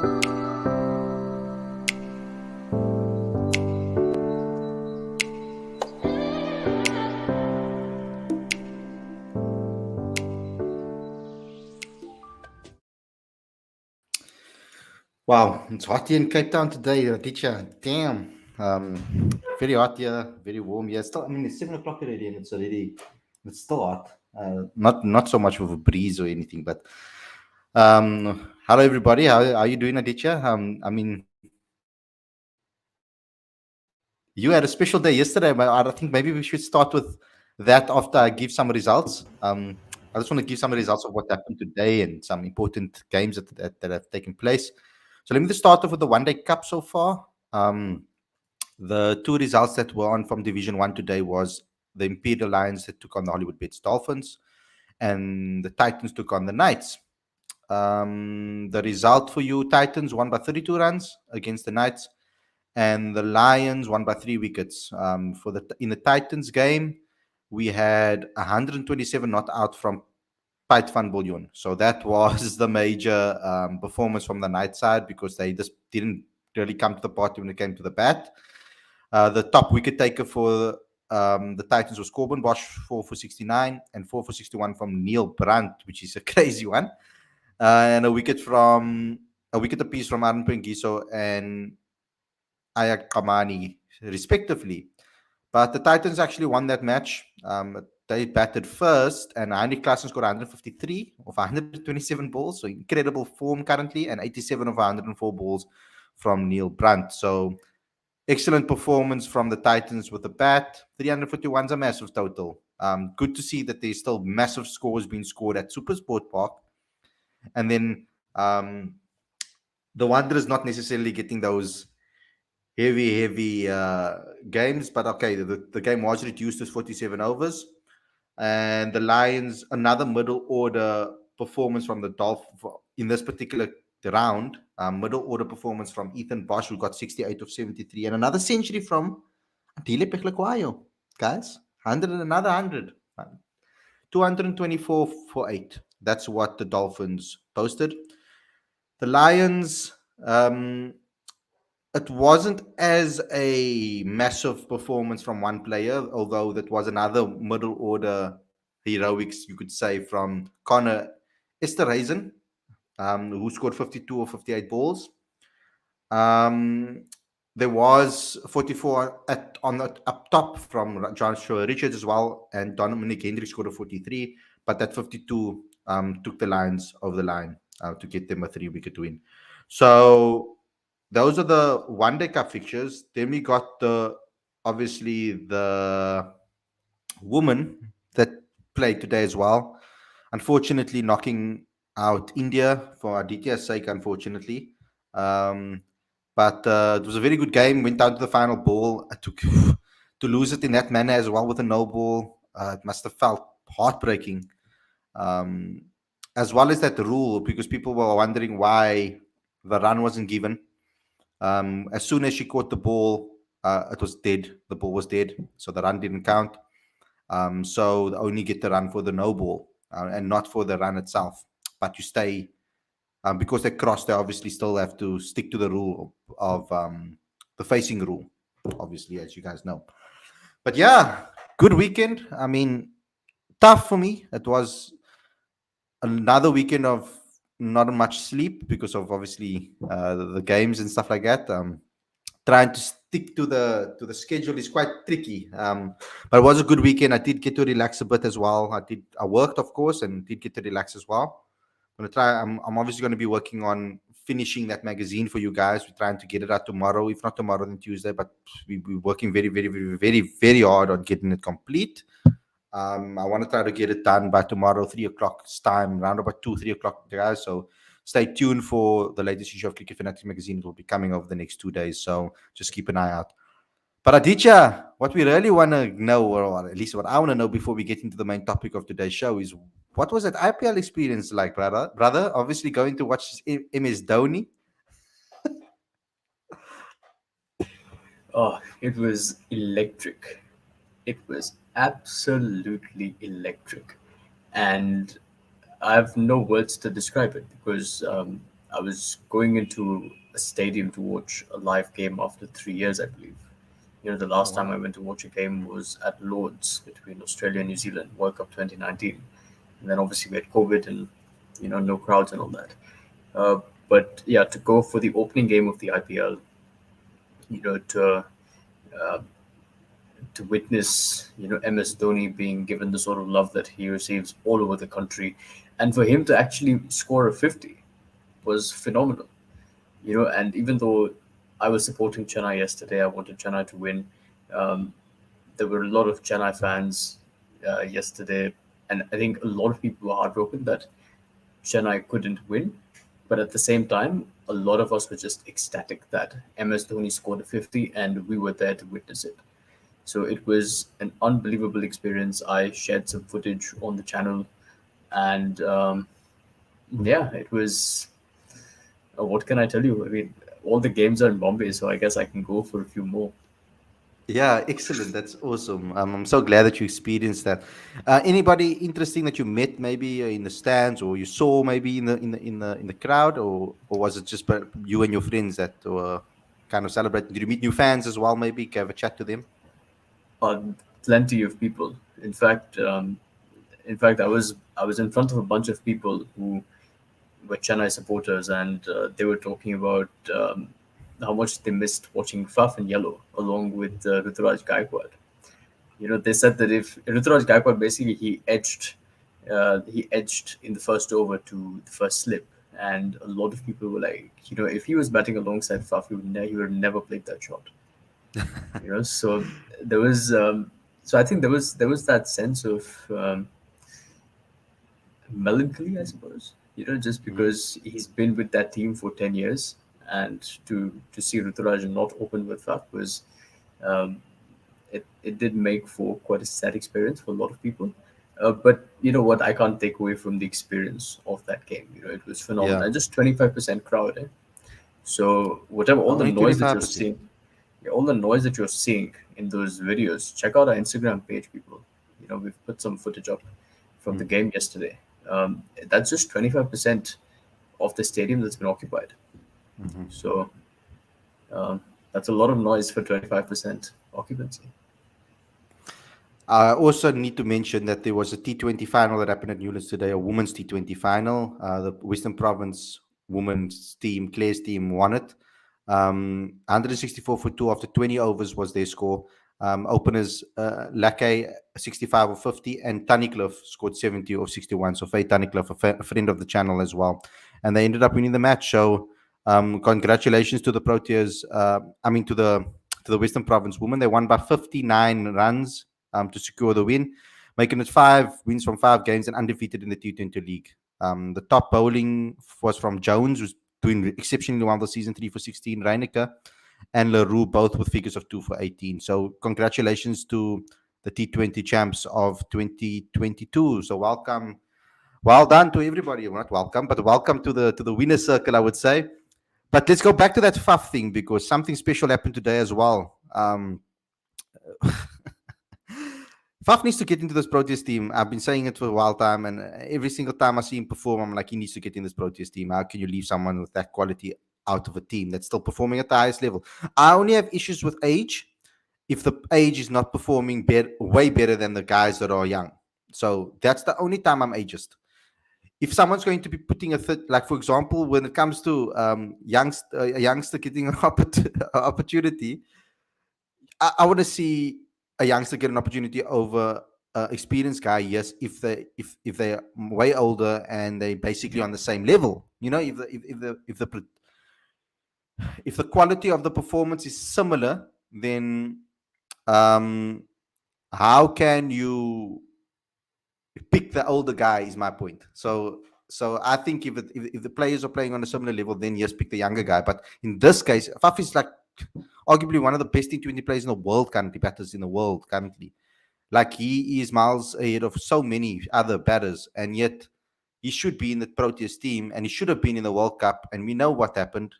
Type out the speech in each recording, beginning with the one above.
Wow, it's hot here in Cape Town today, teacher. Damn. Very hot here, very warm here. Still, I mean, it's 7 o'clock already, and it's still hot. Not so much of a breeze or anything, but hello everybody. How are you doing, Aditya? I mean, you had a special day yesterday, but I think maybe we should start with that after I give some results. I just want to give some results of what happened today and some important games that have taken place. So let me just start off with the One Day Cup so far. The two results that were on from Division 1 today was the Imperial Lions that took on the Hollywood Bets Dolphins, and the Titans took on the Knights. The result for you, Titans won by 32 runs against the Knights, and the Lions won by 3 wickets. In the Titans game, we had 127 not out from Pite van Biljon. So that was the major performance from the Knight side, because they just didn't really come to the party when it came to the bat. The top wicket taker for the Titans was Corbin Bosch, 4 for 69, and 4 for 61 from Neil Brandt, which is a crazy one. And a wicket apiece from Aaron Pengiso and Ayak Kamani, respectively. But the Titans actually won that match. They batted first, and Heinrich Klaassen scored 153 of 127 balls, so incredible form currently, and 87 of 104 balls from Neil Brandt. So excellent performance from the Titans with the bat. 351 is a massive total. Good to see that there's still massive scores being scored at Supersport Park. And then the Wanderers not necessarily getting those heavy games, but okay, the game was reduced to 47 overs. And the Lions, another middle order performance from the Dolphins in this particular round. Middle order performance from Ethan Bosch, who got 68 of 73, and another century from Adile Pechlekwayo. Guys, 100 and another 100. 224 for 8. That's what the Dolphins posted. The Lions, it wasn't as a massive performance from one player, although that was another middle order heroics, you could say, from Connor Esterhuizen, who scored 52 or 58 balls. There was 44 up top from Joshua Richards as well, and Dominic Hendrick scored a 43, but that 52 took the Lions over the line to get them a 3-wicket win. So those are the One Day Cup fixtures. Then we got obviously the women that played today as well. Unfortunately, knocking out India for Aditya's sake, unfortunately. But it was a very good game. Went down to the final ball. To lose it in that manner as well with a no ball, it must have felt heartbreaking. As well as that rule, because people were wondering why the run wasn't given. As soon as she caught the ball, it was dead. The ball was dead, so the run didn't count. So they only get the run for the no ball and not for the run itself. But you stay, because they cross, they obviously still have to stick to the rule of the facing rule, obviously, as you guys know. But yeah, good weekend. I mean, tough for me. It was another weekend of not much sleep because of obviously the games and stuff like that. Trying to stick to the schedule is quite tricky. But it was a good weekend. I did get to relax a bit as well. I worked, of course, and did get to relax as well. I'm obviously going to be working on finishing that magazine for you guys. We're trying to get it out tomorrow, if not tomorrow, then Tuesday. But we're working very, very, very, very, very hard on getting it complete. I want to try to get it done by tomorrow, 3 o'clock time, around about 3 o'clock, guys. So stay tuned for the latest issue of Cricket Fanatic magazine. It will be coming over the next 2 days. So just keep an eye out. But Aditya, what we really want to know, or at least what I want to know before we get into the main topic of today's show, is what was that IPL experience like, brother? Brother, obviously going to watch MS Dhoni. Oh, it was electric. It was absolutely electric. And I have no words to describe it because I was going into a stadium to watch a live game after 3 years, I believe. The Oh last time wow. I went to watch a game was at Lords between Australia and New Zealand, World Cup 2019. And then obviously we had COVID and, no crowds and all that. Uh, but yeah, to go for the opening game of the IPL, you know, to uh, to witness, MS Dhoni being given the sort of love that he receives all over the country, and for him to actually score a 50 was phenomenal. And even though I was supporting Chennai yesterday, I wanted Chennai to win. Um, there were a lot of Chennai fans yesterday, and I think a lot of people were heartbroken that Chennai couldn't win. But at the same time, a lot of us were just ecstatic that MS Dhoni scored a 50 and we were there to witness it. So it was an unbelievable experience. I shared some footage on the channel, and yeah, it was. What can I tell you? I mean, all the games are in Bombay, so I guess I can go for a few more. Yeah, excellent. That's awesome. I'm so glad that you experienced that. Anybody interesting that you met, maybe in the stands, or you saw maybe in the crowd, or was it just you and your friends that were kind of celebrating? Did you meet new fans as well? Maybe have a chat to them. Uh, Plenty of people. In fact, I was in front of a bunch of people who were Chennai supporters, and they were talking about how much they missed watching Faf in yellow along with Ruturaj Gaikwad. They said that if Ruturaj Gaikwad basically he edged in the first over to the first slip, and a lot of people were like, if he was batting alongside Faf, he would have never played that shot. So there was, so I think there was that sense of melancholy, I suppose. Just Mhm. because he's been with that team for 10 years, and to see Ruturaj not open with Faf was um, it did make for quite a sad experience for a lot of people. But you know what? I can't take away from the experience of that game. It was phenomenal. Yeah, And just 25% crowd. So whatever, all the only noise that 25%. you're seeing in those videos, check out our Instagram page, people. We've put some footage up from the game yesterday. That's just 25% of the stadium that's been occupied. Mm-hmm. So um, that's a lot of noise for 25% occupancy. I also need to mention that there was a T20 final that happened at Newlands today, a women's T20 final. The Western Province women's team, Claire's team, won it. 164 for two after 20 overs was their score. Openers Lake 65 or 50, and Tunnicliffe scored 70 or 61. So Faye Tunnicliffe, a friend of the channel as well. And they ended up winning the match. So congratulations to the Proteas. To the Western Province women. They won by 59 runs to secure the win, making it 5 wins from 5 games and undefeated in the T20 league. The top bowling was from Jones, who's doing exceptionally well this season, 3 for 16, Reinecker and LaRue, both with figures of 2 for 18. So congratulations to the T20 champs of 2022. So well done to everybody. Well, not welcome, but welcome to the winner's circle, I would say. But let's go back to that Faf thing because something special happened today as well. Faf needs to get into this Proteas team. I've been saying it for a while time, and every single time I see him perform, I'm like, he needs to get in this Proteas team. How can you leave someone with that quality out of a team that's still performing at the highest level? I only have issues with age if the age is not performing way better than the guys that are young. So that's the only time I'm ageist. If someone's going to be putting like for example, when it comes to a youngster getting an opportunity, I want to see a youngster get an opportunity over experienced guy. Yes, if they're way older and they basically on the same level. If the quality of the performance is similar, then um, how can you pick the older guy? Is my point. So I think if the players are playing on a similar level, then yes, pick the younger guy. But in this case, Faf is like arguably one of the best T20 players in the world currently, batters in the world currently. Like he is miles ahead of so many other batters, and yet he should be in the Proteas team, and he should have been in the World Cup. And we know what happened.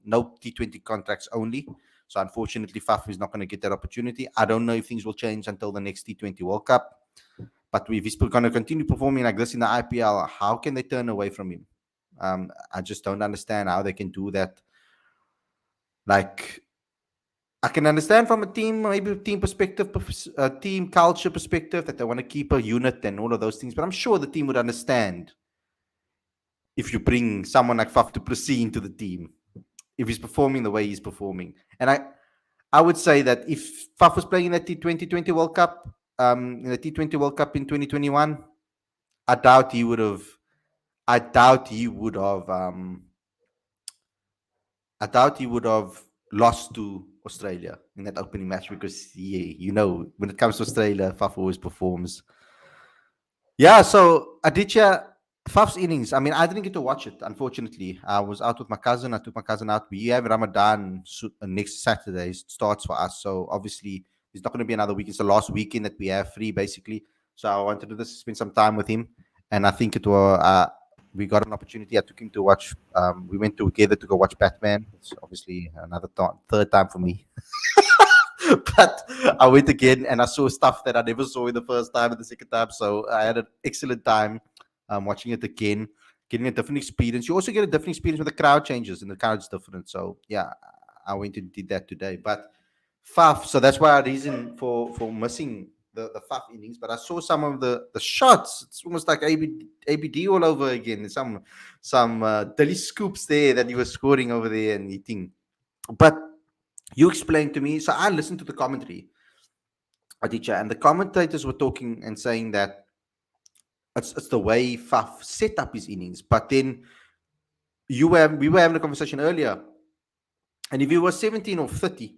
No T20 contracts only. So unfortunately, Faf is not going to get that opportunity. I don't know if things will change until the next T20 World Cup. But if he's going to continue performing like this in the IPL, how can they turn away from him? I just don't understand how they can do that. Like, I can understand from a team, maybe team perspective, team culture perspective, that they want to keep a unit and all of those things. But I'm sure the team would understand if you bring someone like Faf to Plessis into the team, if he's performing the way he's performing. And I would say that if Faf was playing in the T20 World Cup, in the T20 World Cup in 2021, I doubt he would have. I doubt he would have. I doubt he would have lost to Australia in that opening match, because when it comes to Australia, Faf always performs. Yeah, so Aditya, Faf's innings. I mean, I didn't get to watch it, unfortunately. I was out with my cousin. I took my cousin out. We have Ramadan next Saturday. It starts for us. So obviously, it's not going to be another week. It's the last weekend that we have free, basically. So I wanted to just spend some time with him. And I think we got an opportunity. I took him to watch. We went together to go watch Batman. It's obviously another third time for me. But I went again and I saw stuff that I never saw in the first time and the second time. So I had an excellent time watching it again, getting a different experience. You also get a different experience when the crowd changes and the crowd's different. So yeah, I went and did that today. But Faf, so that's why our reason for missing the Faf innings. But I saw some of the shots. It's almost like ABD all over again. Some dilly scoops there that he was scoring over there and hitting. But you explained to me, so I listened to the commentary, Aditya, and the commentators were talking and saying that it's the way Faf set up his innings. But then we were having a conversation earlier, and if he was 17 or 30,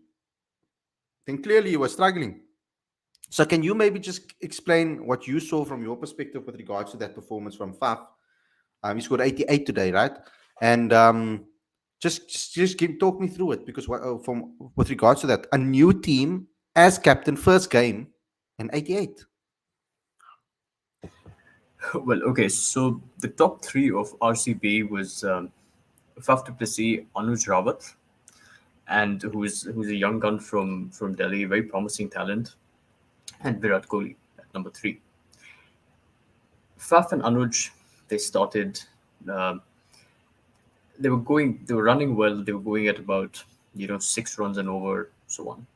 then clearly he was struggling. So can you maybe just explain what you saw from your perspective with regards to that performance from Faf? He scored 88 today, right? And talk me through it, because with regards to that, a new team as captain, first game, and 88. Well, okay, so the top three of RCB was Faf du Plessis, Anuj Rawat, and who's a young gun from Delhi, very promising talent, and Virat Kohli at number three. Faf and Anuj, they started. Uh, they were running well. They were going at about 6 runs and over, so on.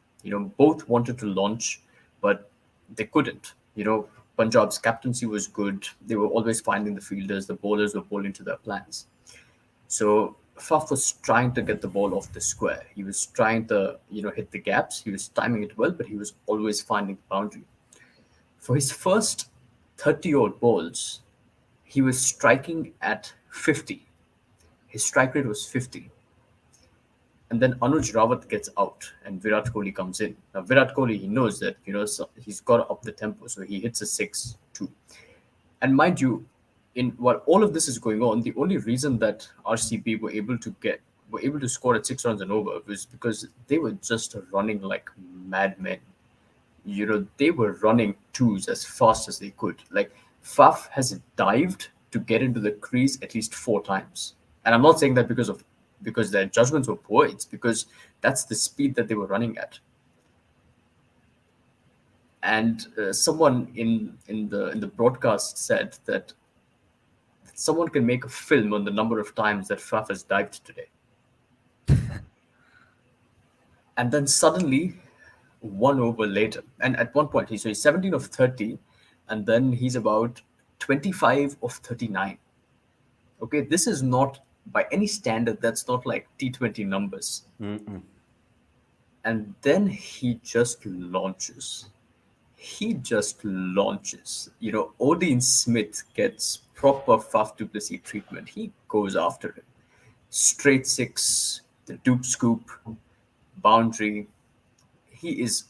Both wanted to launch, but they couldn't. Punjab's captaincy was good. They were always finding the fielders. The bowlers were bowling to their plans. So Faf was trying to get the ball off the square. He was trying to hit the gaps. He was timing it well, but he was always finding the boundary. For his first 30-odd balls, he was striking at 50. His strike rate was 50. And then Anuj Rawat gets out and Virat Kohli comes in. Now, Virat Kohli, he knows that, so he's got to up the tempo. So he hits a 6-2. And mind you, while all of this is going on, the only reason that RCB were able to score at 6 runs and over was because they were just running like madmen. They were running twos as fast as they could. Like, Faf has dived to get into the crease at least 4 times. And I'm not saying that because their judgments were poor. It's because that's the speed that they were running at. And someone in the broadcast said that someone can make a film on the number of times that Faf has dived today. And then suddenly, 1 over later, and at one point he's 17 of 30, and then he's about 25 of 39. Okay, this is not, by any standard, that's not like T20 numbers. Mm-mm. And then he just launches. Odin Smith gets proper Faf du Plessis treatment. He goes after him. Straight six, the dupe scoop, boundary. He is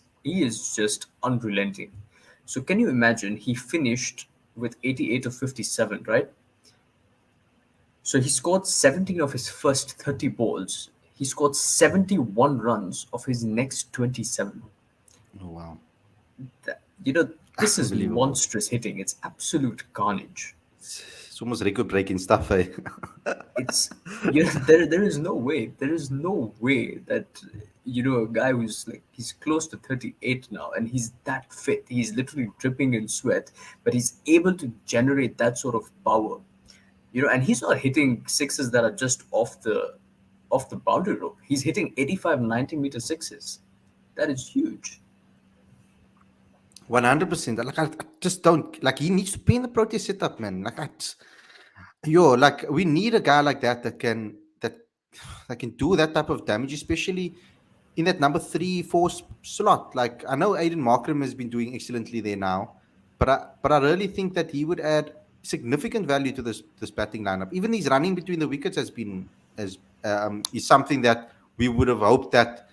just unrelenting. So can you imagine, he finished with 88 of 57, right? So he scored 17 of his first 30 balls. He scored 71 runs of his next 27. Oh, wow. This is Unbelievable. monstrous hitting. It's absolute carnage. It's almost record-breaking stuff, eh? It's there is no way. There is no way that a guy who's like, he's close to 38 now and he's that fit. He's literally dripping in sweat, but he's able to generate that sort of power. And he's not hitting sixes that are just off the boundary rope. He's hitting 85, 90-meter sixes. That is huge. 100%. Like I just don't like. He needs to be in the Proteas setup, man. Like like we need a guy like that can do that type of damage, especially in that number 3, 4 slot. Like I know Aiden Markram has been doing excellently there now, but I really think that he would add significant value to this batting lineup. Even his running between the wickets has been as is something that we would have hoped that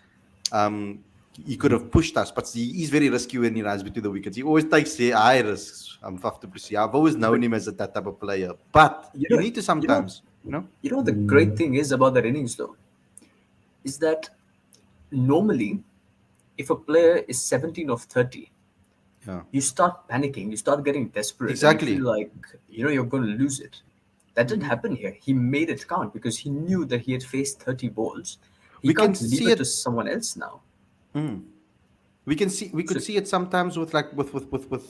he could have pushed us, but he's very risky when he runs between the wickets. He always takes the high risks. Faf du Plessis. I've always known But him as that type of player, but you you know, need to you know, sometimes, the great thing is about that innings though, is that normally if a player is 17 of 30, Yeah, you start panicking, you start getting desperate, and you feel exactly. like you're going to lose it. That didn't happen here. He made it count because he knew that he had faced 30 balls. He We can can't leave see it to it. someone else now. Mm. We So could see it sometimes with like with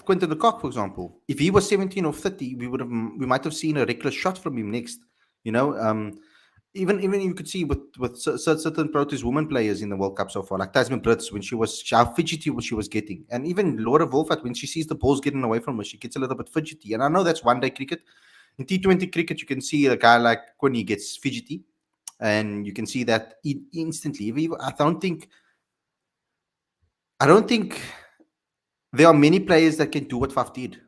Quinton de Kock, for example. If he was 17 or 30, we might have seen a reckless shot from him next. You know, even you could see with certain Proteas women players in the World Cup so far, like Tasman Brits, when how fidgety she was getting, and even Laura Wolfert, when she sees the balls getting away from her, she gets a little bit fidgety. And I know that's one day cricket. In T20 cricket, you can see a guy like Quinny gets fidgety, and you can see that instantly. I don't think there are many players that can do what Faf did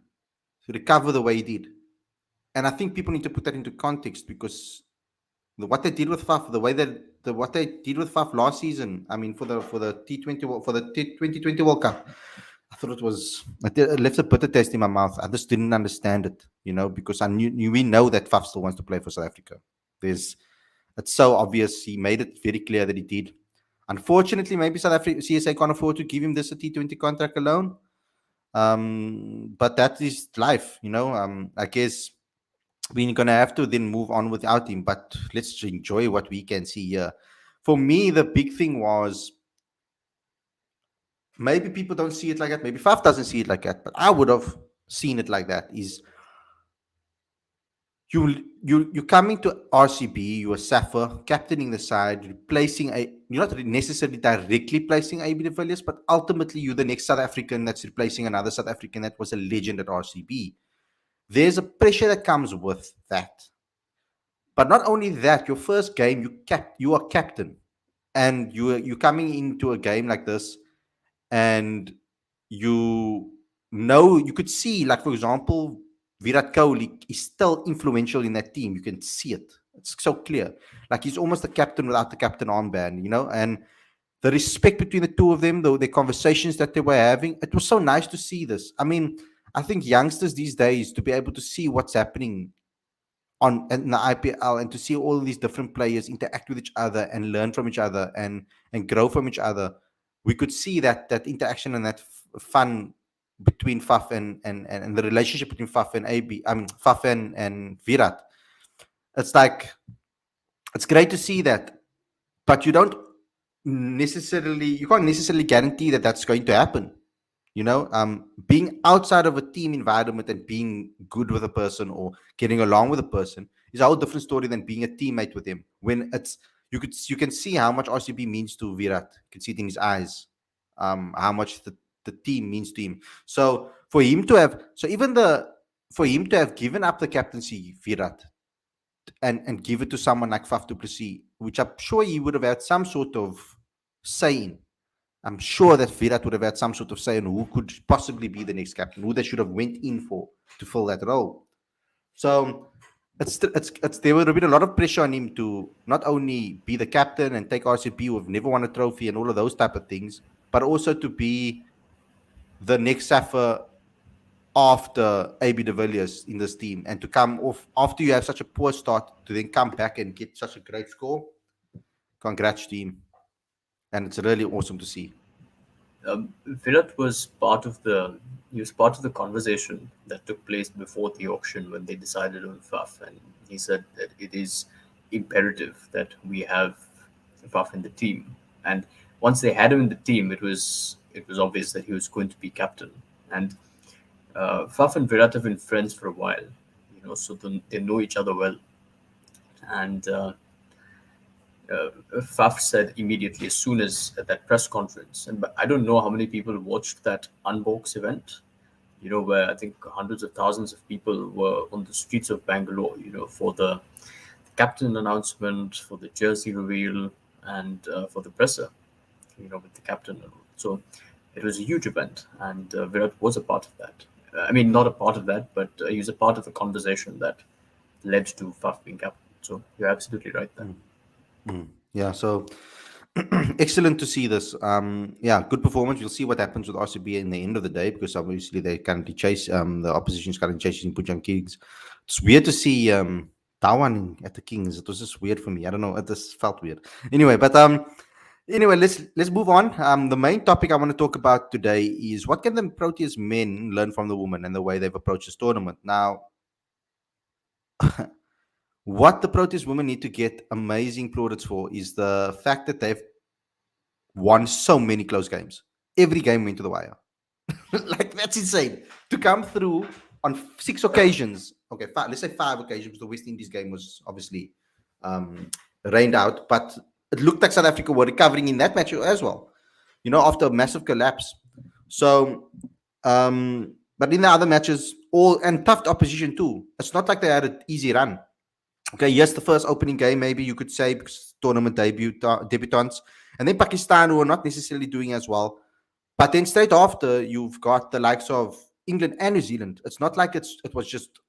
to recover the way he did. And I think people need to put that into context because what they did with Faf, what they did with Faf last season, I mean, for the T20 World Cup, I thought it left a bitter taste in my mouth. I just didn't understand it, because I knew we know that Faf still wants to play for South Africa. It's so obvious. He made it very clear that he did. Unfortunately, maybe South Africa CSA can't afford to give him this a T20 contract alone. But that is life, I guess we're gonna have to then move on without him. But let's enjoy what we can see here. For me, the big thing was maybe people don't see it like that. Maybe Faf doesn't see it like that, but I would have seen it like that. Is you coming to RCB, you're a Safa, captaining the side, you're not necessarily directly placing AB de Villiers, but ultimately you're the next South African that's replacing another South African that was a legend at RCB. There's a pressure that comes with that. But not only that, your first game, you are captain, and you're coming into a game like this, and you could see, like for example, Virat Kohli is still influential in that team. You can see it. It's so clear. Like he's almost a captain without the captain armband, and the respect between the two of them, though the conversations that they were having, it was so nice to see this. I mean, I think youngsters these days to be able to see what's happening on in the IPL and to see all these different players interact with each other and learn from each other and grow from each other, we could see that interaction and that fun between Faf and the relationship between Faf and AB. I mean Faf and Virat. It's like it's great to see that, but you can't necessarily guarantee that that's going to happen. Being outside of a team environment and being good with a person or getting along with a person is a whole different story than being a teammate with him. When you can see how much RCB means to Virat. You can see it in his eyes, how much the team means to him. So for him to have given up the captaincy, Virat, and give it to someone like Faf du Plessis, which I'm sure he would have had some sort of say in. I'm sure that Virat would have had some sort of say on who could possibly be the next captain, who they should have went in for to fill that role. So there would have been a lot of pressure on him to not only be the captain and take RCB who have never won a trophy and all of those type of things, but also to be the next Safa after AB de Villiers in this team, and to come off after you have such a poor start to then come back and get such a great score. Congrats to him, and it's really awesome to see. Virat was part of the conversation that took place before the auction when they decided on Faf, and he said that it is imperative that we have Faf in the team. And once they had him in the team, it was obvious that he was going to be captain. And Faf and Virat have been friends for a while, so they know each other well. And Faf said immediately as soon as at that press conference, and I don't know how many people watched that unbox event, where I think hundreds of thousands of people were on the streets of Bangalore, for the captain announcement, for the jersey reveal, and for the presser, with the captain. So it was a huge event, and Virat was a part of that. I mean, not a part of that, but he was a part of the conversation that led to Faf being captain. So you're absolutely right there. Yeah, so excellent to see this. Yeah, good performance. We'll see what happens with RCB in the end of the day, because obviously they currently chase the opposition is currently chasing Pujang Kings. It's weird to see Tawan at the Kings. It was just weird for me. I don't know. It just felt weird. Anyway, let's move on. The main topic I want to talk about today is what can the Proteas men learn from the women and the way they've approached this tournament. Now, what the Proteas women need to get amazing plaudits for is the fact that they've won so many close games. Every game went to the wire. Like, that's insane. To come through on 6 occasions. Okay, let's say 5 occasions, because the West Indies game was obviously rained out, but it looked like South Africa were recovering in that match as well, after a massive collapse. So, but in the other matches, and tough opposition too. It's not like they had an easy run. Okay, yes, the first opening game, maybe you could say, because tournament debutants, and then Pakistan, who are not necessarily doing as well. But then straight after, you've got the likes of England and New Zealand. It's not like it was just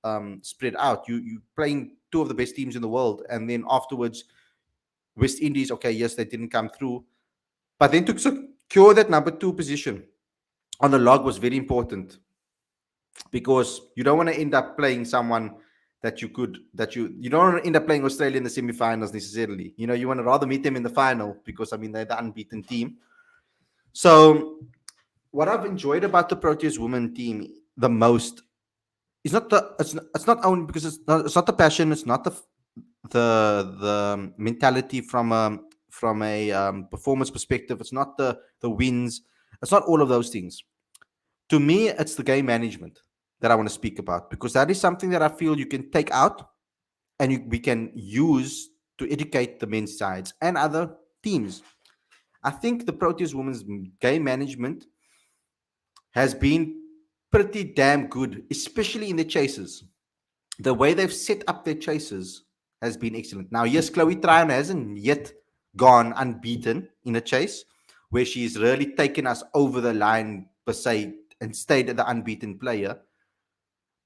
spread out. You playing two of the best teams in the world, and then afterwards, West Indies. Okay, yes, they didn't come through, but then to secure that number 2 position on the log was very important, because you don't want to end up playing someone that you don't want to end up playing Australia in the semi-finals necessarily. You want to rather meet them in the final, because they're the unbeaten team. So what I've enjoyed about the Proteas women team the most is it's not only because it's not the passion, it's not the mentality from a performance perspective, it's not the wins, it's not all of those things. To me, it's the game management that I want to speak about, because that is something that I feel you can take out and we can use to educate the men's sides and other teams. I think the Proteas women's game management has been pretty damn good, especially in the chases. The way they've set up their chases has been excellent. Now, yes, Chloe Tryon hasn't yet gone unbeaten in a chase where she's really taken us over the line per se and stayed the unbeaten player.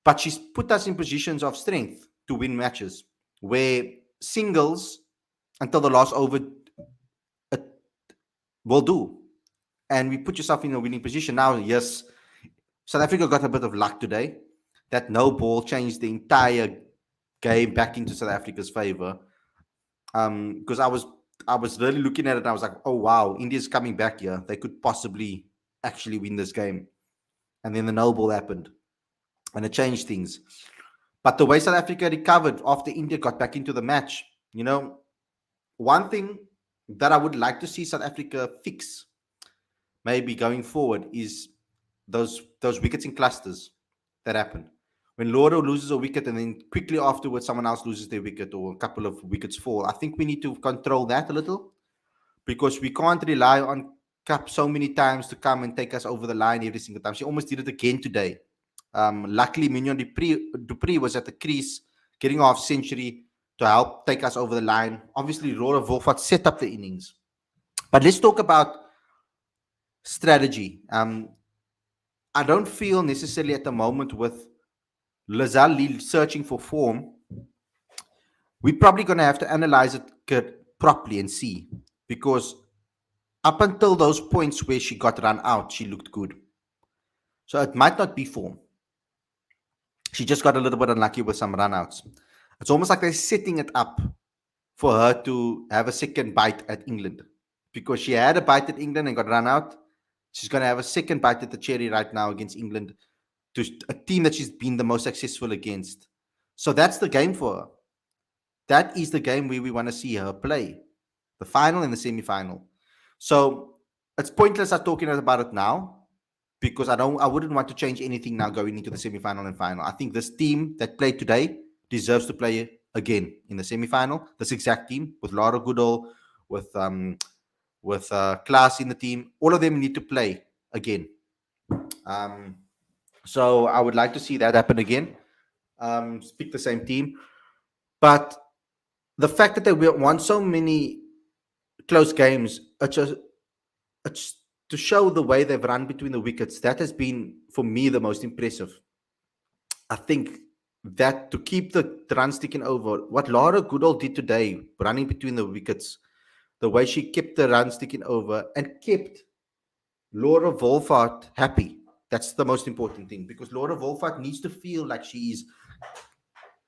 But she's put us in positions of strength to win matches where singles until the last over will do. And we put yourself in a winning position. Now, yes, South Africa got a bit of luck today. That no ball changed the entire game back into South Africa's favor. Because I was really looking at it and I was like, oh wow, India's coming back here. They could possibly actually win this game. And then the no ball happened. And it changed things. But the way South Africa recovered after India got back into the match, one thing that I would like to see South Africa fix, maybe going forward, is those wickets in clusters that happen. When Loro loses a wicket and then quickly afterwards someone else loses their wicket or a couple of wickets fall, I think we need to control that a little, because we can't rely on Cup so many times to come and take us over the line every single time. She almost did it again today. Luckily, Mignon Dupree was at the crease, getting half century to help take us over the line. Obviously, Roar Wolfert set up the innings. But let's talk about strategy. I don't feel necessarily at the moment with Lazal searching for form, we're probably going to have to analyze it properly and see, because up until those points where she got run out, she looked good. So it might not be form. She just got a little bit unlucky with some runouts. It's almost like they're setting it up for her to have a second bite at England, because she had a bite at England and got run out. She's going to have a second bite at the cherry right now against England, to a team that she's been the most successful against. So that's the game for her. That is the game where we want to see her play, the final and the semi-final. So it's pointless us talking about it now, because I wouldn't want to change anything now going into the semi-final and final. I think this team that played today deserves to play again in the semi-final. This exact team with Laura Goodall, with Klaas in the team. All of them need to play again. Um, so I would like to see that happen again. Speak the same team, but the fact that they won so many close games, it's to show the way they've run between the wickets. That has been for me the most impressive. I think that to keep the run sticking over, what Laura Goodall did today, running between the wickets, the way she kept the run sticking over and kept Laura Wolfart happy. That's the most important thing, because Laura Wolfart needs to feel like she is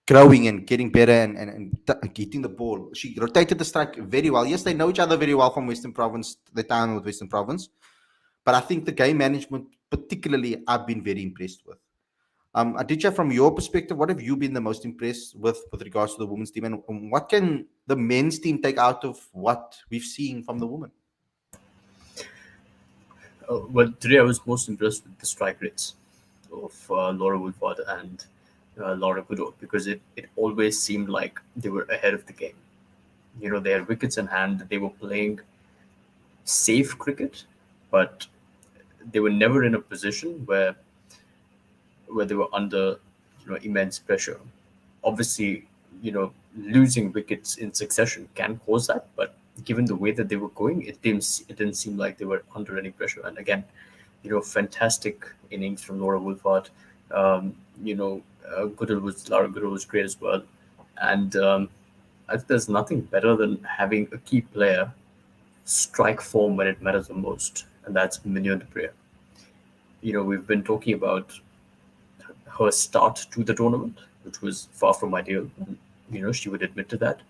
growing and getting better and getting the ball. She rotated the strike very well. Yes, they know each other very well from Western Province, the town with Western Province. But I think the game management, particularly, I've been very impressed with. Aditya, from your perspective, what have you been the most impressed with regards to the women's team, and what can the men's team take out of what we've seen from the women? Well, today I was most impressed with the strike rates of Laura Woodward and Laura Goodall, because it always seemed like they were ahead of the game. You know, they had wickets in hand. They were playing safe cricket, but they were never in a position where they were under immense pressure. Obviously, losing wickets in succession can cause that, but given the way that they were going, it didn't seem like they were under any pressure. And again, fantastic innings from Laura Wolfart. Laura Goodall was great as well, and I think there's nothing better than having a key player strike form when it matters the most, and that's Mignon de Pree. We've been talking about her start to the tournament, which was far from ideal. And, she would admit to that.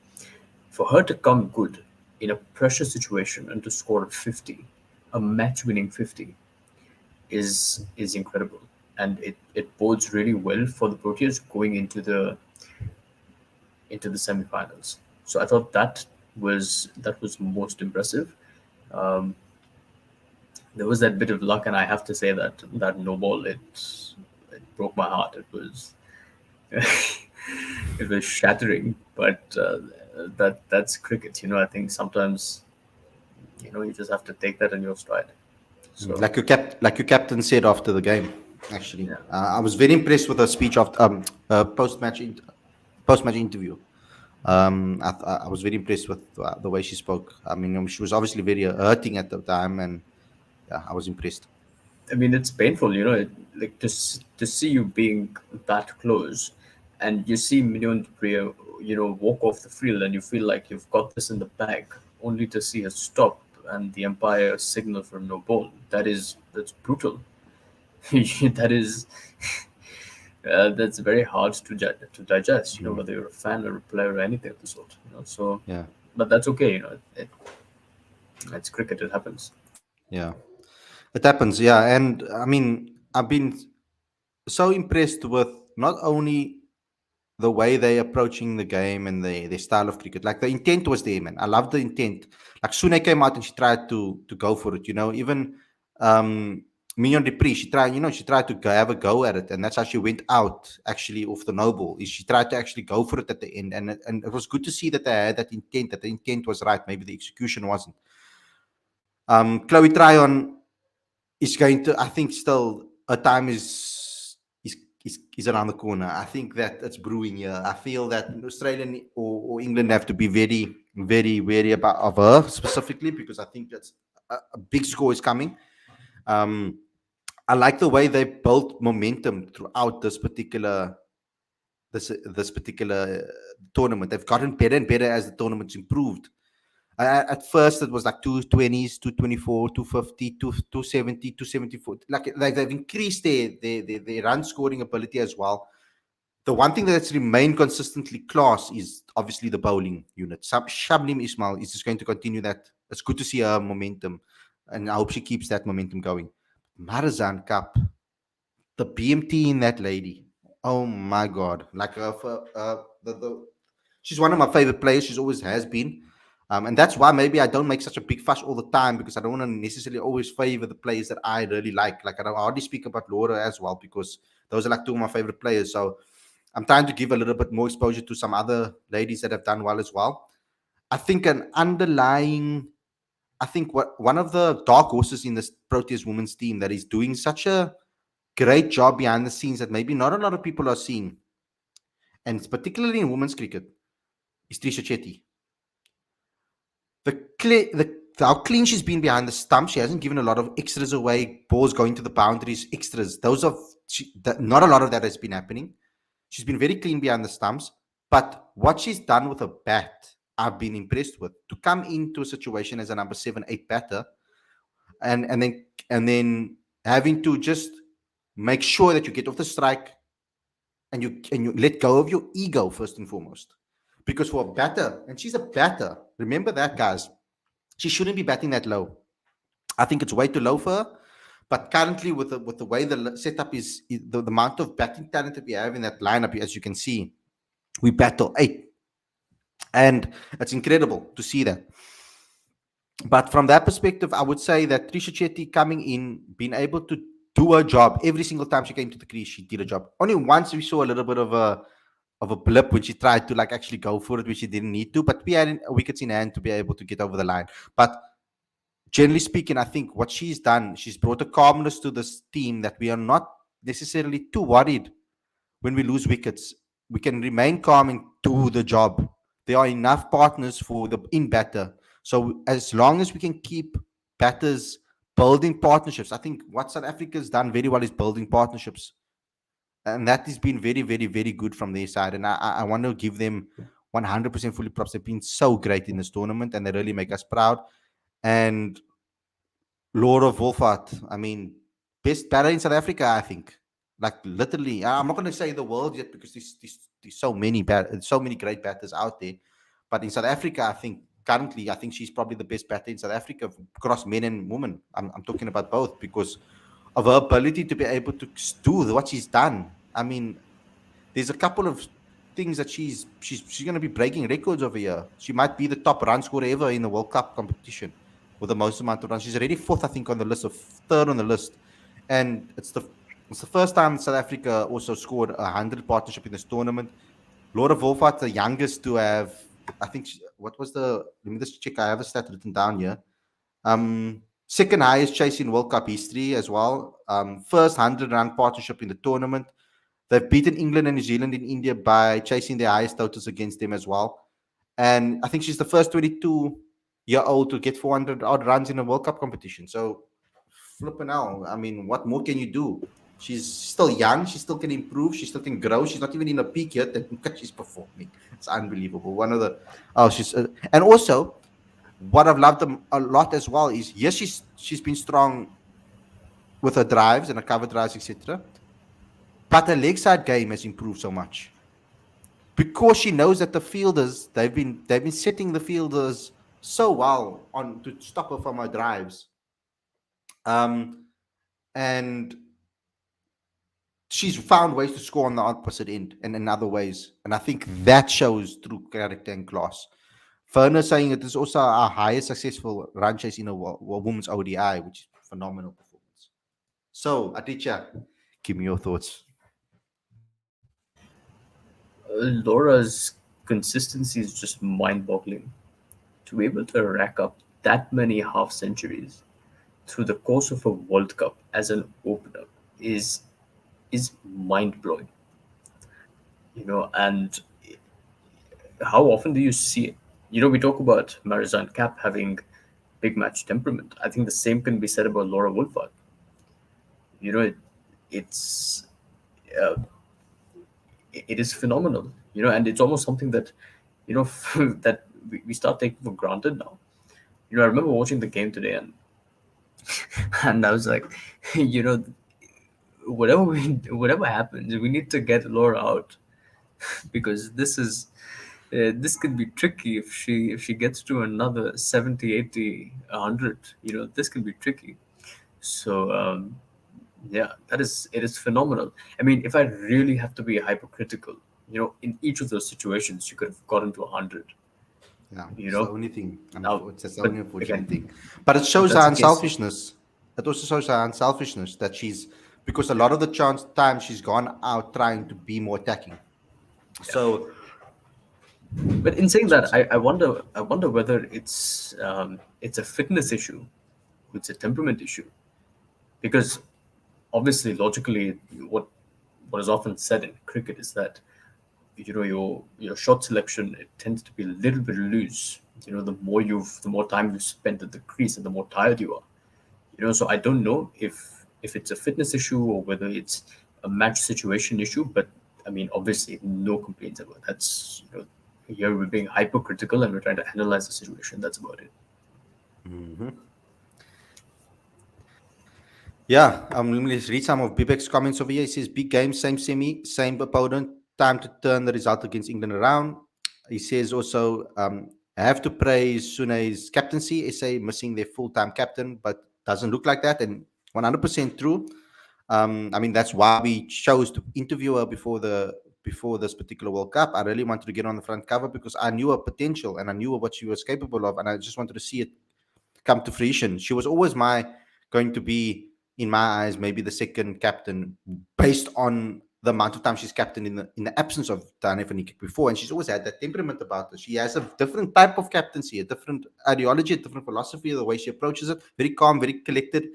For her to come good in a pressure situation and to score 50, a match-winning 50, is incredible, and it bodes really well for the Proteas going into the semi-finals. So I thought that was most impressive. Um, there was that bit of luck, and I have to say that no ball, it broke my heart. It was it was shattering, but that's cricket. I think sometimes you just have to take that in your stride. So Like your captain said after the game, actually, yeah, I was very impressed with her speech after post match interview. I was very impressed with the way she spoke. I mean, she was obviously very hurting at the time, and yeah, I was impressed. I mean, it's painful, like to see you being that close, and you see Mignon de Pree, walk off the field, and you feel like you've got this in the bag, only to see her stop and the umpire signal for no ball. That's brutal. That is that's very hard to digest. Whether you're a fan or a player or anything of the sort. So, Yeah, but that's okay. It's cricket. It happens. yeah, it happens. Yeah, and I mean, I've been so impressed with not only the way they approaching the game and their style of cricket. Like the intent was there, man. I love the intent. Like Sune came out and she tried to go for it. Even um Mignon de Pree, she tried to have a go at it, and that's how she went out actually off the noble. Is she tried to actually go for it at the end, and it was good to see that they had that intent. That the intent was right. Maybe the execution wasn't. Chloe Tryon is going to. I think still a time is around the corner. I think that it's brewing here. I feel that Australia or England have to be very, very wary about of her specifically, because I think that's a big score is coming. Um, I like the way they built momentum throughout this particular tournament. They've gotten better and better as the tournament's improved. At first, it was like 220s, 224, 250, 270, 274. Like they've increased their run scoring ability as well. The one thing that's remained consistently class is obviously the bowling unit. Shabnim Ismail is just going to continue that. It's good to see her momentum, and I hope she keeps that momentum going. Marazan Cup, the BMT in that lady. Oh my God! Like she's one of my favorite players. She's always has been. And that's why maybe I don't make such a big fuss all the time, because I don't want to necessarily always favor the players that I really like. Like I hardly speak about Laura as well, because those are like two of my favorite players. So I'm trying to give a little bit more exposure to some other ladies that have done well as well. I think an underlying, I think what one of the dark horses in this Proteas women's team that is doing such a great job behind the scenes that maybe not a lot of people are seeing, and it's particularly in women's cricket, is Trisha Chetty. How clean she's been behind the stump. She hasn't given a lot of extras away, balls going to the boundaries, extras. Not a lot of that has been happening. She's been very clean behind the stumps. But what she's done with a bat, I've been impressed with. To come into a situation as a number 7, 8 batter, and then having to just make sure that you get off the strike and you let go of your ego first and foremost. Because for a batter, and she's a batter, remember that, guys, she shouldn't be batting that low. I think it's way too low for her. But currently, with the way the setup is the amount of batting talent that we have in that lineup, as you can see, we battle 8, and it's incredible to see that. But from that perspective, I would say that Trisha Chetty coming in, being able to do her job every single time she came to the crease, she did a job. Only once we saw a little bit of a blip when she tried to like actually go for it, which she didn't need to. But we had wickets in hand to be able to get over the line. But generally speaking, I think what she's done, she's brought a calmness to this team that we are not necessarily too worried when we lose wickets. We can remain calm and do the job. There are enough partners for the in batter. So as long as we can keep batters building partnerships, I think what South Africa has done very well is building partnerships. And that has been very, very, very good from their side. And I want to give them 100% fully props. They've been so great in this tournament and they really make us proud. And Laura Wolfart, I mean, best batter in South Africa, I think. Like literally, I'm not going to say the world yet because there's so many great batters out there. But in South Africa, I think currently, I think she's probably the best batter in South Africa across men and women. I'm talking about both because of her ability to be able to do what she's done. I mean, there's a couple of things that she's going to be breaking records over here. She might be the top run scorer ever in the World Cup competition with the most amount of runs. She's already fourth, I think, on the list, or third on the list, and it's the first time South Africa also scored 100 partnership in this tournament. Laura Wolfart, the youngest to have, I think, what was the? Let me just check. I have a stat written down here. Second highest chase in World Cup history as well. First 100-run partnership in the tournament. They've beaten England and New Zealand in India by chasing their highest totals against them as well. And I think she's the first 22-year-old to get 400 odd runs in a World Cup competition. So, flipping out. I mean, what more can you do? She's still young. She still can improve. She still can grow. She's not even in a peak yet. And look at she's performing. It's unbelievable. And also, what I've loved them a lot as well is, yes, she's been strong with her drives and her cover drives, etc. But her leg side game has improved so much because she knows that the fielders they've been setting the fielders so well on to stop her from her drives, and she's found ways to score on the opposite end and in other ways, and I think that shows through character and class. Ferner saying it is also our highest successful run chase in a women's ODI, which is phenomenal performance. So, Aditya, give me your thoughts. Laura's consistency is just mind-boggling. To be able to rack up that many half centuries through the course of a World Cup as an opener is mind-blowing. And how often do you see it? We talk about Marizanne Kapp having big match temperament. I think the same can be said about Laura Wolfart. It's uh, it is phenomenal. And it's almost something that that we start taking for granted now. I remember watching the game today, and and I was like, whatever happens, we need to get Laura out because this could be tricky if she gets to another 70, 80, 100. This can be tricky. So yeah, it is phenomenal. I mean, if I really have to be hypercritical, in each of those situations, you could have gotten to 100. Yeah, You it's the know, only thing. now, It's the but only unfortunate again, thing. But it if shows that's her the case, unselfishness. It also shows her unselfishness that she's because a lot of the time she's gone out trying to be more attacking. Yeah. So, But in saying that, I wonder whether it's a fitness issue, it's a temperament issue, because obviously logically what is often said in cricket is that your shot selection, it tends to be a little bit loose. The more time you've spent at the crease and the more tired you are. So I don't know if it's a fitness issue or whether it's a match situation issue. But I mean, obviously, no complaints about that's here we're being hypercritical and we're trying to analyze the situation. That's about it. mhm. Yeah, let me just read some of Bibek's comments over here. He says, big game, same semi, same opponent. Time to turn the result against England around. He says also, I have to praise Sune's captaincy. SA missing their full-time captain, but doesn't look like that. And 100% true. I mean, that's why we chose to interview her before this particular World Cup. I really wanted to get on the front cover because I knew her potential and I knew what she was capable of, and I just wanted to see it come to fruition. She was always going to be, in my eyes, maybe the second captain based on the amount of time she's captain in the absence of Tane van Niekerk before, and she's always had that temperament about her. She has a different type of captaincy, a different ideology, a different philosophy, the way she approaches it. Very calm, very collected,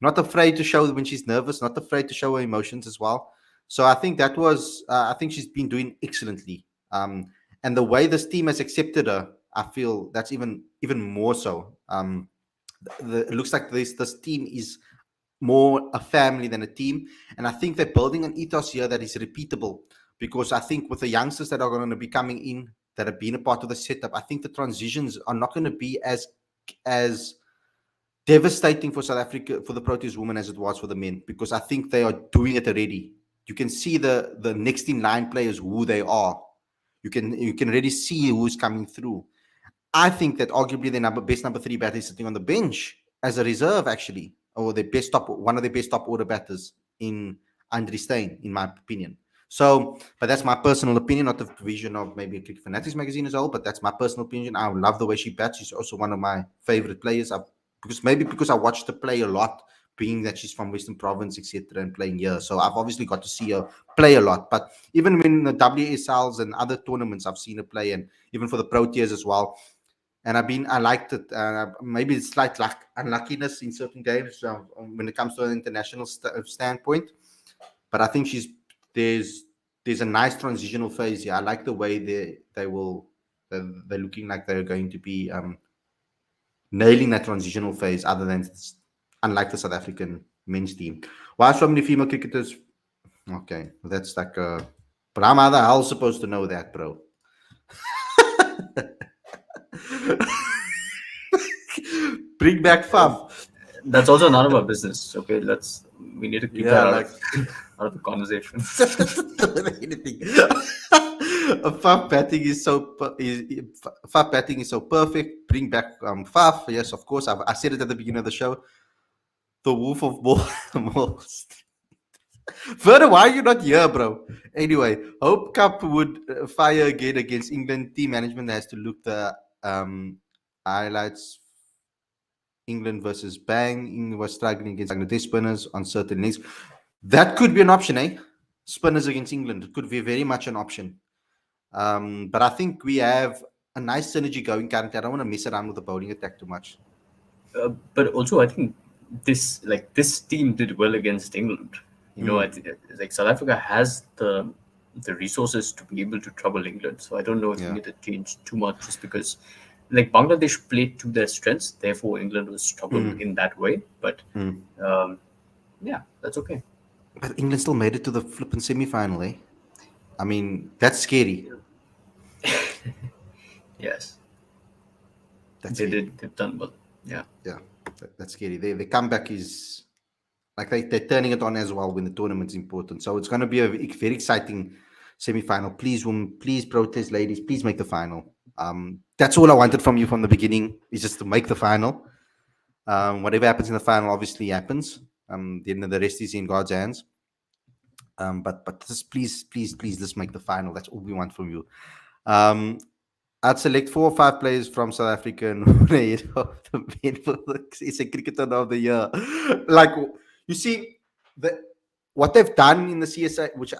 not afraid to show when she's nervous, not afraid to show her emotions as well. So I think that was, I think she's been doing excellently. And the way this team has accepted her, I feel that's even more so. It looks like this team is more a family than a team, and I think they're building an ethos here that is repeatable. Because I think with the youngsters that are going to be coming in, that have been a part of the setup, I think the transitions are not going to be as devastating for South Africa, for the Proteas women, as it was for the men, because I think they are doing it already. You can see the next in line players who they are. You can already see who's coming through. I think that arguably the best number three batter is sitting on the bench as a reserve, actually, or one of the best top order batters in Andre Steyn, in my opinion. So, but that's my personal opinion, not the vision of maybe a Cricket Fanatics magazine as well. But that's my personal opinion. I love the way she bats. She's also one of my favorite players. Because I watched her play a lot, being that she's from Western Province, etc., and playing here. So I've obviously got to see her play a lot. But even when the WSLs and other tournaments, I've seen her play, and even for the Proteas as well. And I liked it. Maybe it's slight unluckiness in certain games when it comes to an international standpoint. But I think there's a nice transitional phase here. I like the way they're looking like they're going to be nailing that transitional phase. Other than unlike the South African men's team, why so many female cricketers? Okay, that's like but how the hell supposed to know that, bro? Bring back Faf. That's also none of our business. Okay, we need to keep Yeah, that like out of the conversation. anything. Faf batting is Faf batting is so perfect. Bring back Faf. Yes, of course. I said it at the beginning of the show. The Wolf of Wall Street. Further, why are you not here, bro? Anyway, Hope Cup would fire again against England. Team management has to look the highlights. England versus Bang. England was struggling against Bangladesh spinners on certain leagues. That could be an option, eh? Spinners against England. It could be very much an option. But I think we have a nice synergy going currently. I don't want to mess around with the bowling attack too much. But also, I think this team did well against England. Like South Africa has the resources to be able to trouble England. So I don't know if we need to change too much, just because like Bangladesh played to their strengths, therefore England was troubled in that way. But yeah, that's okay. But England still made it to the flipping semi-final, eh? I mean, that's scary. Yes, That's they scary. did. They've done well. Yeah. Yeah, that's scary. The comeback is like they're turning it on as well when the tournament's important. So it's going to be a very exciting semi-final. Please, women, please, Protest ladies, please make the final. That's all I wanted from you from the beginning, is just to make the final. Whatever happens in the final obviously happens. Then the rest is in God's hands. But just please, let's make the final. That's all we want from you. I'd select 4 or 5 players from South Africa and head of the men for it's a cricketer of the year. Like, you see, what they've done in the CSA, which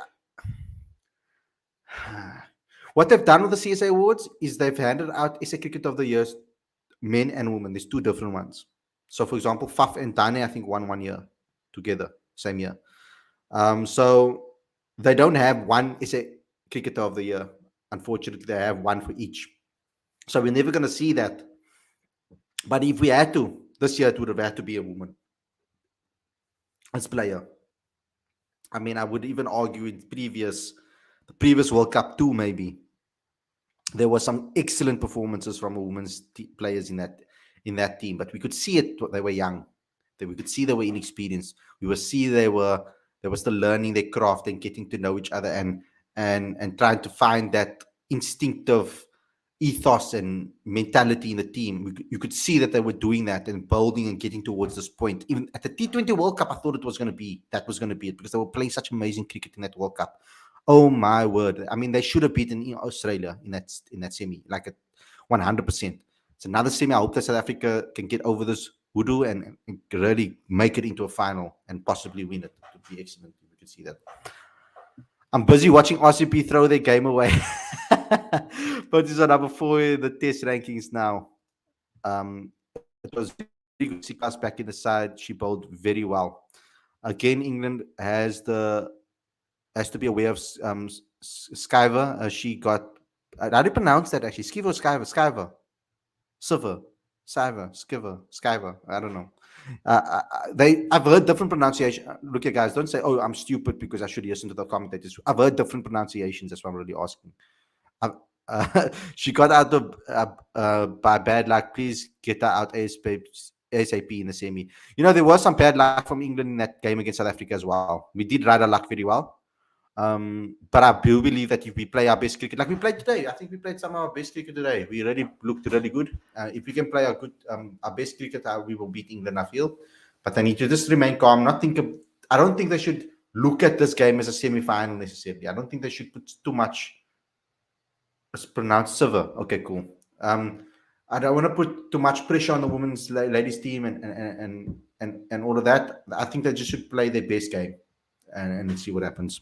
What they've done with the CSA awards is they've handed out SA Cricket of the Year, men and women. There's two different ones. So, for example, Faf and Dane, I think, won 1 year together, same year. So they don't have one SA Cricketer of the Year. Unfortunately, they have one for each. So we're never going to see that. But if we had to, this year it would have had to be a woman as player. I mean, I would even argue in the previous World Cup too, maybe there were some excellent performances from women's players in that team, but we could see it. They were young. We could see they were inexperienced. We would see they were still learning their craft and getting to know each other and trying to find that instinctive ethos and mentality in the team. You could see that they were doing that and building and getting towards this point. Even at the T20 World Cup, I thought it was going to be it because they were playing such amazing cricket in that World Cup. Oh my word! I mean, they should have beaten Australia in that semi, like at 100%. It's another semi. I hope that South Africa can get over this hoodoo and really make it into a final and possibly win it. It would be excellent if we could see that. I'm busy watching RCP throw their game away. But it's on number 4 in the test rankings now. It was really good. Sika's back in the side. She bowled very well. Again, England has to be aware of Skyver. She got, how do you pronounce that actually? Skiver, Skyver, Skyver. I don't know. I've heard different pronunciation. Look here, guys, don't say, "Oh, I'm stupid," because I should listen to the commentators. I've heard different pronunciations. That's why I'm really asking. She got out by bad luck. Please get her out ASAP in the semi. There was some bad luck from England in that game against South Africa as well. We did ride our luck very well. But I do believe that if we play our best cricket, like we played today, I think we played some of our best cricket today. We really looked really good. If we can play our best cricket, we will beat England, I feel. But they need to just remain calm. I don't think they should look at this game as a semi-final necessarily. I don't think they should put too much. It's pronounced Silver. Okay, cool. I don't want to put too much pressure on the women's ladies team and all of that. I think they just should play their best game and see what happens.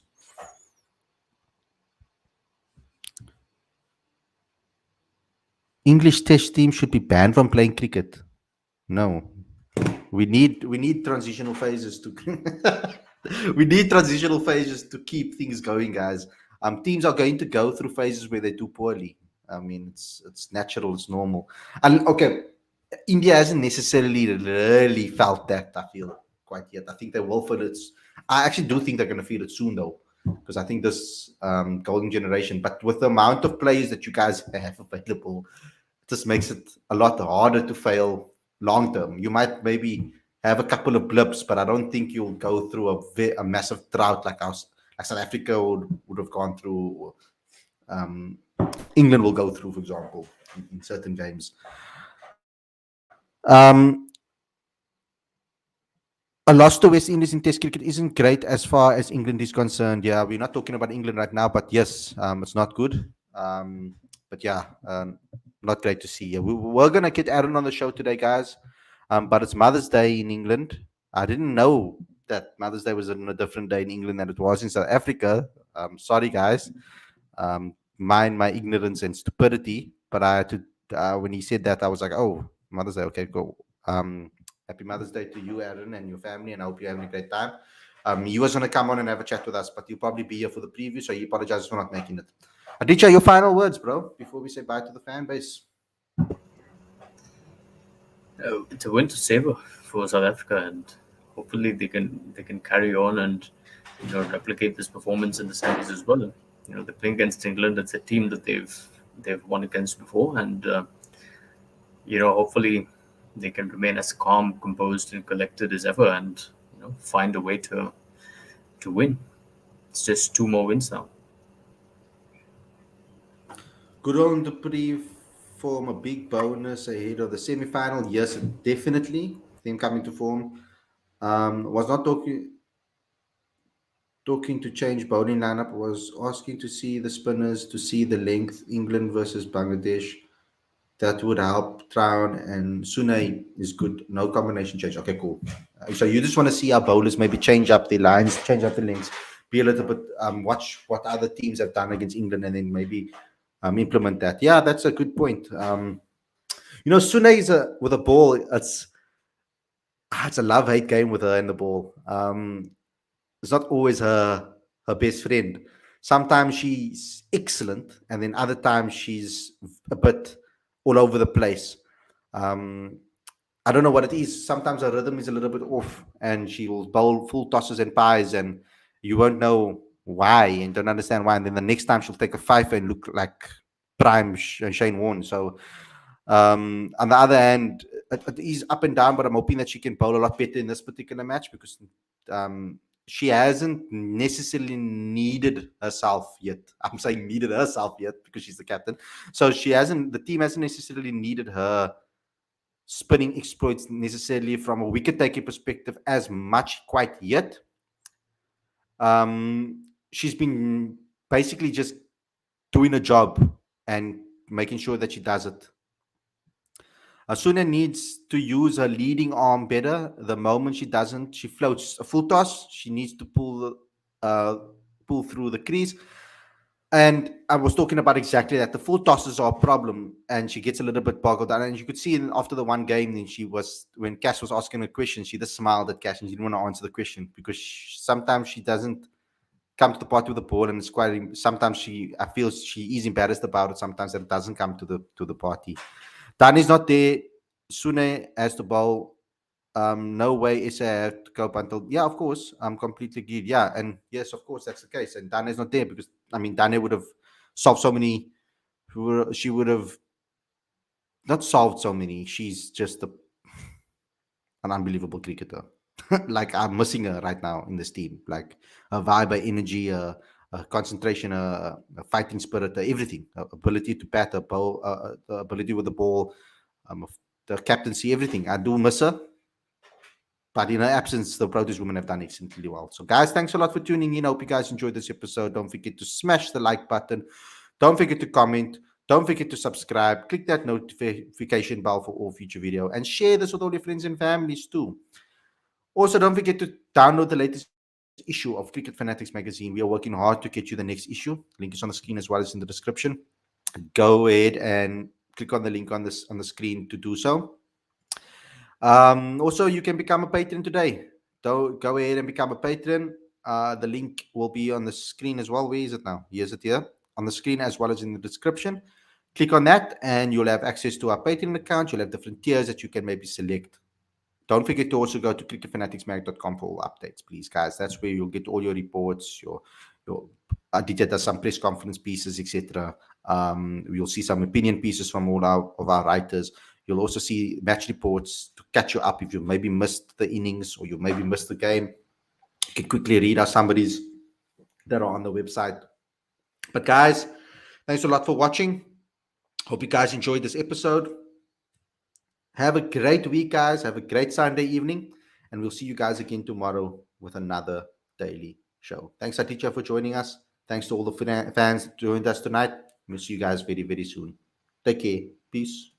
English test team should be banned from playing cricket. No. We need transitional phases to we need transitional phases to keep things going, guys. Teams are going to go through phases where they do poorly. I mean, it's natural, it's normal. And okay, India hasn't necessarily really felt that, I feel, quite yet. I think they will feel it. I actually do think they're going to feel it soon, though, because I think this golden generation, but with the amount of players that you guys have available, it just makes it a lot harder to fail long term. You might maybe have a couple of blips, but I don't think you'll go through a massive drought like South Africa would have gone through. England will go through, for example, in certain games. A loss to West Indies in Test cricket isn't great as far as England is concerned. Yeah, we're not talking about England right now, but yes, it's not good. But yeah, not great to see. We're going to get Aaron on the show today, guys. But it's Mother's Day in England. I didn't know that Mother's Day was on a different day in England than it was in South Africa. Sorry, guys. Mind my ignorance and stupidity. But I had to, when he said that, I was like, oh, Mother's Day. Okay, go. Happy Mother's Day to you, Aaron, and your family, and I hope you're having a great time. He was going to come on and have a chat with us, but he'll probably be here for the preview, so he apologizes for not making it. Aditya, your final words, bro, before we say bye to the fan base. It's a win to savor for South Africa, and hopefully they can carry on and replicate this performance in the semis as well. They're playing against England. It's a team that they've won against before, and hopefully they can remain as calm, composed, and collected as ever, and find a way to win. It's just 2 more wins now. Good on the pre-form, a big bonus ahead of the semi-final. Yes, definitely. Them coming to form. Was not talking to change bowling lineup. Was asking to see the spinners, to see the length. England versus Bangladesh. That would help. Traun and Sune is good. No combination change. Okay, cool. So you just want to see our bowlers maybe change up their lines, change up the lengths. be a little bit watch what other teams have done against England, and then maybe implement that. Yeah, that's a good point. Sune is with a ball. It's a love hate game with her and the ball. It's not always her best friend. Sometimes she's excellent, and then other times she's a bit all over the place. Um, I don't know what it is. Sometimes her rhythm is a little bit off, and she will bowl full tosses and pies, and you won't know why and don't understand why. And then the next time she'll take a five and look like prime Shane Warne. So on the other hand, it is up and down, but I'm hoping that she can bowl a lot better in this particular match because um, she hasn't necessarily needed herself yet. I'm saying needed herself yet because she's the captain. So the team hasn't necessarily needed her spinning exploits necessarily from a wicket taking perspective as much quite yet. She's been basically just doing a job and making sure that she does it. Asuna needs to use her leading arm better. The moment she doesn't, she floats a full toss. She needs to pull through the crease. And I was talking about exactly that. The full tosses are a problem, and she gets a little bit boggled down. And you could see after the one game, then when Cash was asking a question, she just smiled at Cash and she didn't want to answer the question because sometimes she doesn't come to the party with the ball, and it's quite. Sometimes I feel she is embarrassed about it. Sometimes that it doesn't come to the party. Dani's not there. Sune has the ball. No way SA have to cope until. Yeah, of course. I'm completely agreed. Yeah, and yes, of course, that's the case. And Dane is not there because, Dane would have solved so many. She would have not solved so many. She's just an unbelievable cricketer. Like, I'm missing her right now in this team. Like, a vibe, a energy, a concentration, a fighting spirit, everything. Ability to bat, a ball, the ability with the ball, the captaincy, everything. I do miss her. But in her absence, the Proteas women have done excellently well. So, guys, thanks a lot for tuning in. I hope you guys enjoyed this episode. Don't forget to smash the like button. Don't forget to comment. Don't forget to subscribe. Click that notification bell for all future video. And share this with all your friends and families too. Also, don't forget to download the latest issue of Cricket Fanatics magazine. We are working hard to get you the next issue. Link is on the screen as well as in the description. Go ahead and click on the link on the screen to do so. Also, you can become a patron today. Go ahead and become a patron. The link will be on the screen as well. Where is it now? Here's it here on the screen as well as in the description. Click on that and you'll have access to our Patreon account. You'll have different tiers that you can maybe select. Don't forget to also go to cricketfanaticsmag.com for all updates, please, guys. That's where you'll get all your reports, your Aditya does some press conference pieces, etc. You'll see some opinion pieces from all of our writers. You'll also see match reports to catch you up if you maybe missed the innings or you maybe missed the game. You can quickly read our summaries that are on the website. But guys, thanks a lot for watching. Hope you guys enjoyed this episode. Have a great week, guys. Have a great Sunday evening. And we'll see you guys again tomorrow with another daily show. Thanks, Aditya, for joining us. Thanks to all the fans that joined us tonight. We'll see you guys very, very soon. Take care. Peace.